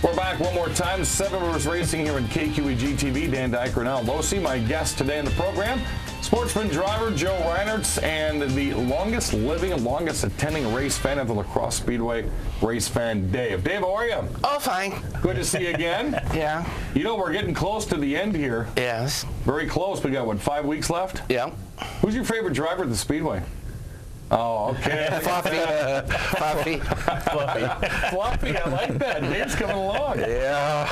We're back one more time. Seven Rivers Racing here in KQEG TV. Dan Dyker, now Losi, my guest today in the program. Sportsman driver Joe Rinartz and the longest living, longest attending race fan of the Crosse Speedway, Racefan Dave. Dave, how are you? Oh, fine. Good to see you again. Yeah. You know, we're getting close to the end here. Yes. Very close. We got, what, 5 weeks left? Yeah. Who's your favorite driver at the Speedway? Oh, okay. Fluffy. Fluffy. Fluffy, I like that. Dave's coming along. Yeah.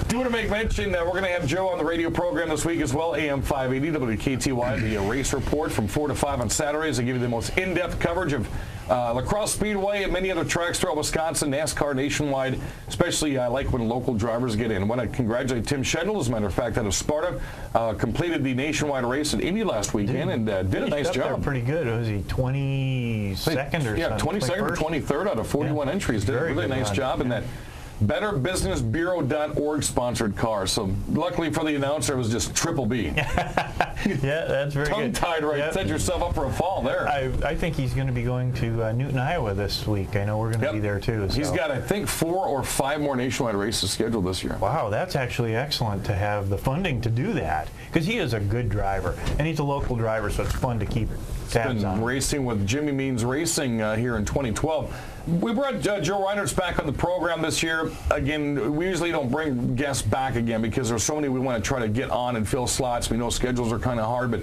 Do want to make mention that we're going to have Joe on the radio program this week as well, AM 580 WKTY, the race report from 4 to 5 on Saturdays. I give you the most in-depth coverage of Crosse Speedway and many other tracks throughout Wisconsin, NASCAR nationwide. Especially I like when local drivers get in. I want to congratulate Tim Schendel, as a matter of fact, out of Sparta. Completed the nationwide race at Indy last weekend and did a nice job. Pretty good. Was he 22nd or something? Yeah, 22nd or 23rd out of 41 entries. Did a really nice job in that BetterBusinessBureau.org sponsored car. So luckily for the announcer, it was just triple B. Yeah, that's very good. Tongue-tied right. Yep. Set yourself up for a fall there. I think he's going to be going to Newton, Iowa this week. I know we're going to be there too. So. He's got, I think, 4 or 5 more nationwide races scheduled this year. Wow, that's actually excellent to have the funding to do that, because he is a good driver, and he's a local driver, so it's fun to keep tabs on. Been racing with Jimmy Means Racing here in 2012. We brought Joe Rinartz back on the program this year. Again, we usually don't bring guests back again because there's so many we want to try to get on and fill slots. We know schedules are kind of hard, but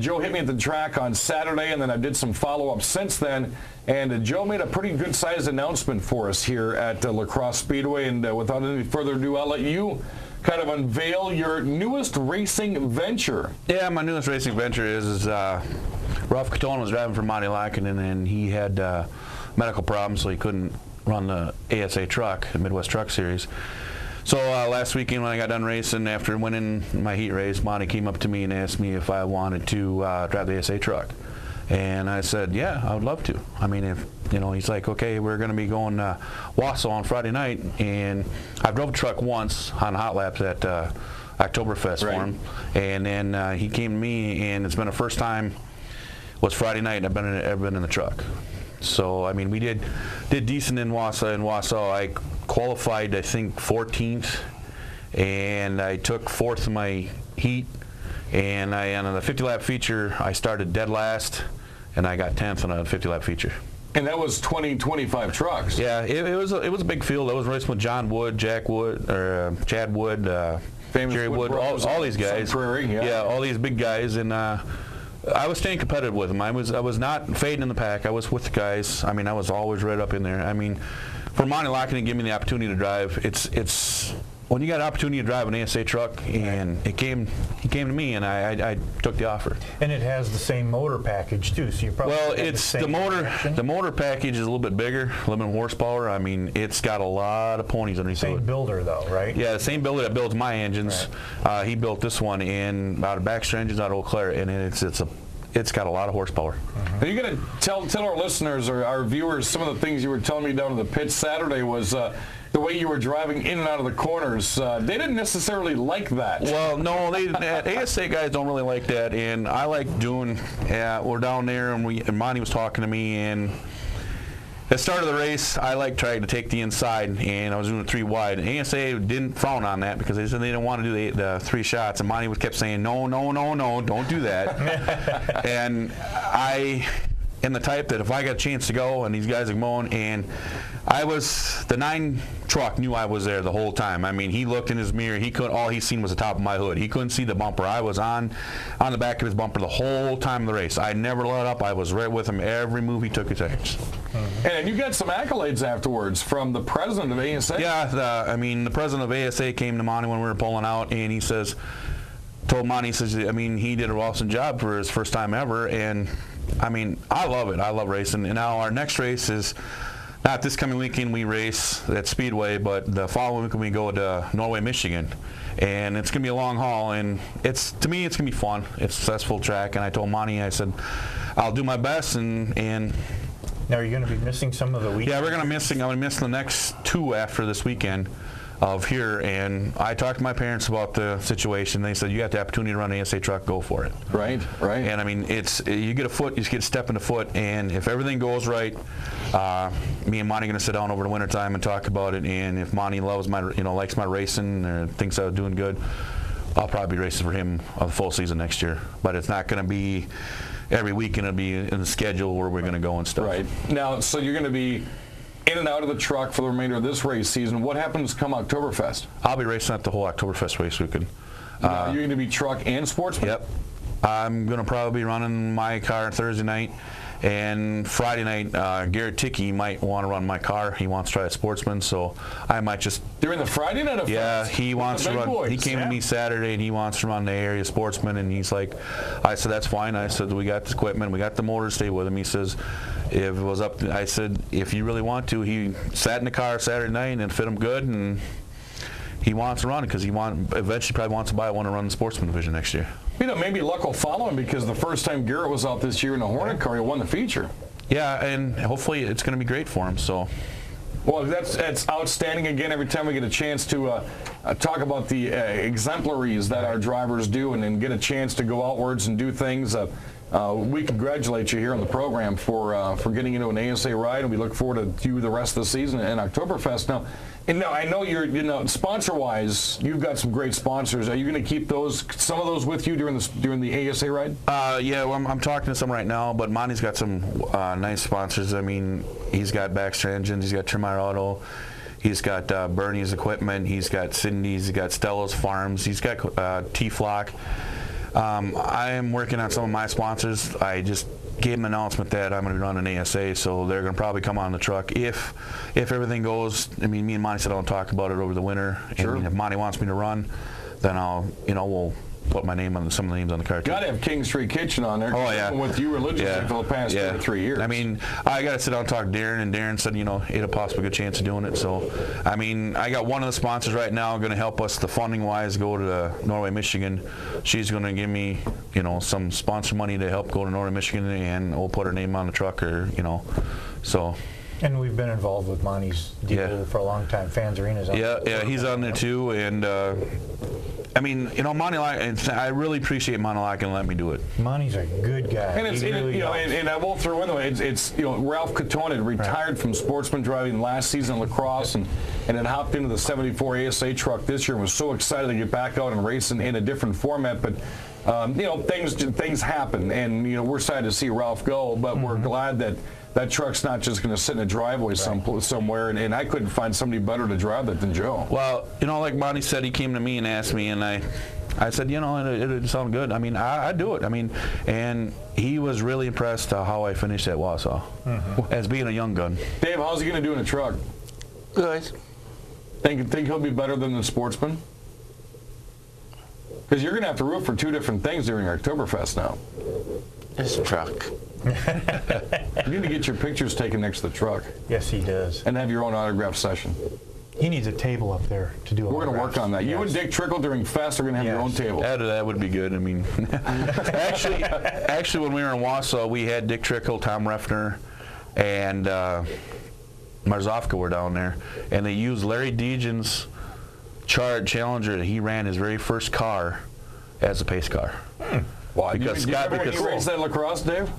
Joe hit me at the track on Saturday, and then I did some follow-up since then. And Joe made a pretty good-sized announcement for us here at Crosse Speedway. And without any further ado, I'll let you kind of unveil your newest racing venture. Yeah, my newest racing venture is Ralph Catone was driving for Monty Lackinen, and he had medical problems, so he couldn't run the ASA Truck, the Midwest Truck Series. So last weekend when I got done racing, after winning my heat race, Monty came up to me and asked me if I wanted to drive the ASA Truck. And I said, yeah, I would love to. I mean, if he's like, okay, we're going to be going to Wausau on Friday night, and I drove a truck once on hot laps at Oktoberfest for him, and then he came to me, and it's been the first time was Friday night I've been in the truck. So I mean, we did decent in Wausau. In Wausau, I qualified, I think, 14th, and I took 4th in my heat. And on the 50-lap feature, I started dead last, and I got 10th on a 50-lap feature. And that was 25 trucks. Yeah, it was a big field. I was racing with John Wood, Jack Wood, or Chad Wood, Jerry Wood, all these guys. Prairie, yeah, all these big guys, and I was staying competitive with them. I was not fading in the pack. I was with the guys. I mean, I was always right up in there. I mean, for Monty Lackinen to give me the opportunity to drive, it's when you got an opportunity to drive an ASA truck, and he came to me, and I took the offer. And it has the same motor package too, so you probably it's the motor package is a little bit bigger, a little bit more horsepower. I mean, it's got a lot of ponies underneath. Same builder though, right? Yeah, the same builder that builds my engines. Right. He built this one out of Baxter engines out of Eau Claire, and it's got a lot of horsepower. Are you going to tell our listeners or our viewers some of the things you were telling me down in the pit Saturday was the way you were driving in and out of the corners? They didn't necessarily like that. Well, no, ASA guys don't really like that, and I like doing. We're down there, and Monty was talking to me, and at the start of the race, I like trying to take the inside, and I was doing 3 wide. And ASA didn't frown on that because they said they didn't want to do the 3 shots, and Monty kept saying, no, don't do that. And I am the type that if I got a chance to go, and these guys are going, and the 9 truck knew I was there the whole time. I mean, he looked in his mirror. All he seen was the top of my hood. He couldn't see the bumper. I was on the back of his bumper the whole time of the race. I never let up. I was right with him every move he took. His turns. And you got some accolades afterwards from the president of ASA. Yeah, the president of ASA came to Monty when we were pulling out, and he told Monty, he says, I mean, he did an awesome job for his first time ever, and I mean, I love it. I love racing. And now our next race is not this coming weekend. We race at Speedway, but the following week we go to Norway, Michigan, and it's going to be a long haul. And to me, it's going to be fun. It's a successful track. And I told Monty, I said, I'll do my best. And now, are you going to be missing some of the weekends? Yeah, I'm going to miss the next 2 after this weekend. of here, and I talked to my parents about the situation. They said, you got the opportunity to run an ASA truck, go for it. Right. And I mean, you get a step in the foot, and if everything goes right, me and Monty are going to sit down over the winter time and talk about it. And if Monty loves likes my racing or thinks I'm doing good, I'll probably be racing for him a full season next year. But it's not going to be every weekend. It'll be in the schedule where we're going to go and stuff. Right. Now, so you're going to be in and out of the truck for the remainder of this race season. What happens come Oktoberfest? I'll be racing at the whole Oktoberfest race weekend. Now, you're going to be truck and sportsman? Yep. I'm going to probably be running my car Thursday night. And Friday night, Garrett Tickey might want to run my car. He wants to try a sportsman, so I might just... During the Friday night? Yeah, he wants to run. Boys. He came to me Saturday, and he wants to run the area sportsman, and he's like, I said, that's fine. I said, we got the equipment, we got the motor, stay with him. He says, if it was up to, I said, if you really want to. He sat in the car Saturday night, and it fit him good, and he wants to run it because eventually probably wants to buy one and run the sportsman division next year. Maybe luck will follow him, because the first time Garrett was out this year in a Hornet car, he won the feature. Yeah, and hopefully it's going to be great for him. So. Well, that's outstanding. Again, every time we get a chance to talk about the exemplaries that our drivers do, and then get a chance to go outwards and do things, we congratulate you here on the program for getting into an ASA ride, and we look forward to you the rest of the season and Oktoberfest. Now, I know you're, sponsor-wise, you've got some great sponsors. Are you going to keep some of those with you during the ASA ride? Yeah, well, I'm talking to some right now, but Monty's got some nice sponsors. I mean, he's got Baxter Engines, he's got Tremire Auto, he's got Bernie's Equipment, he's got Cindy's, he's got Stella's Farms, he's got T-Flock. I am working on some of my sponsors. I just gave an announcement that I'm going to be running an ASA, so they're going to probably come on the truck if everything goes. I mean, me and Monty said I'll talk about it over the winter. Sure. And if Monty wants me to run, then we'll put my name on some of the names on the car. Got to have King Street Kitchen on there. Oh, yeah. Been with you religiously for the past 2 or 3 years. I mean, I got to sit down and talk to Darren, and Darren said, it a possible good chance of doing it. So, I mean, I got one of the sponsors right now going to help us, the funding-wise, go to Norway, Michigan. She's going to give me, some sponsor money to help go to Norway, Michigan, and we'll put her name on the truck, so. And we've been involved with Monty's deal for a long time. Fans Arena's on there. Yeah, he's on there too, and I mean, Monty, I really appreciate Monty Larkin letting me do it. Monty's a good guy. And it's, and I will throw in the way, it's Ralph Catone had retired from sportsman driving last season in lacrosse, and had hopped into the 74 ASA truck this year and was so excited to get back out and race in a different format. But things happen, and we're sad to see Ralph go, but we're glad that truck's not just going to sit in a driveway somewhere, and I couldn't find somebody better to drive it than Joe. Well, like Monty said, he came to me and asked me, and I said, it sounded good. I mean, I'd do it. I mean, and he was really impressed how I finished at Wausau as being a young gun. Dave, how's he going to do in a truck? Good. Think he'll be better than the sportsman? Because you're going to have to root for 2 different things during Oktoberfest now. It's a truck. You need to get your pictures taken next to the truck. Yes, he does. And have your own autograph session. He needs a table up there to do We're going to work on that. Yes. You and Dick Trickle during Fest are going to have your own table. That would be good. I mean, actually, when we were in Wausau, we had Dick Trickle, Tom Refner, and Marzovka were down there, and they used Larry Deegan's Challenger that he ran his very first car as a pace car. Wow, you raced that lacrosse, Dave?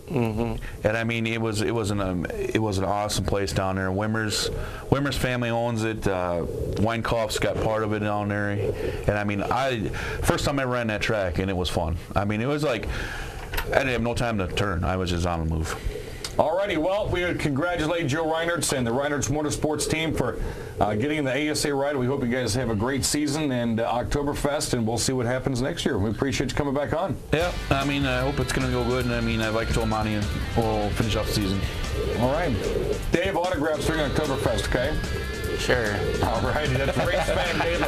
Mm-hmm. And I mean, it was an awesome place down there. Wimmer's family owns it. Weinkauf's got part of it down there. And I mean, first time I ever ran that track, and it was fun. I mean, it was like I didn't have no time to turn. I was just on the move. Alrighty, well, we congratulate Joe Rinartz and the Rinartz Motorsports team for getting in the ASA ride. We hope you guys have a great season and Oktoberfest, and we'll see what happens next year. We appreciate you coming back on. Yeah, I mean, I hope it's going to go good, and I mean, I'd like to tell Monty we'll finish off the season. All right. Dave, autographs during Oktoberfest, okay? Sure. All righty, that's Racefan Dave,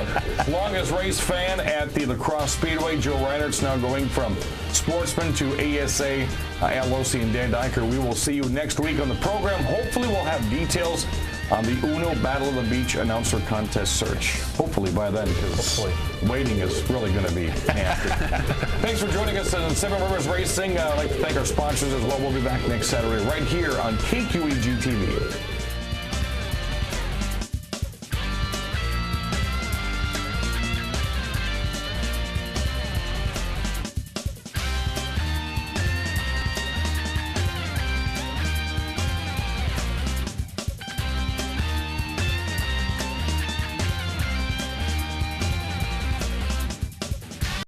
the longest race fan at the Crosse Speedway. Joe Rinartz now going from sportsman to ASA. Al Losey and Dan Dyker. We will see you next week on the program. Hopefully we'll have details on the Uno Battle of the Beach announcer contest search. Hopefully by then, because waiting is really going to be nasty. Thanks for joining us on Seven Rivers Racing. I'd like to thank our sponsors as well. We'll be back next Saturday right here on KQEG TV.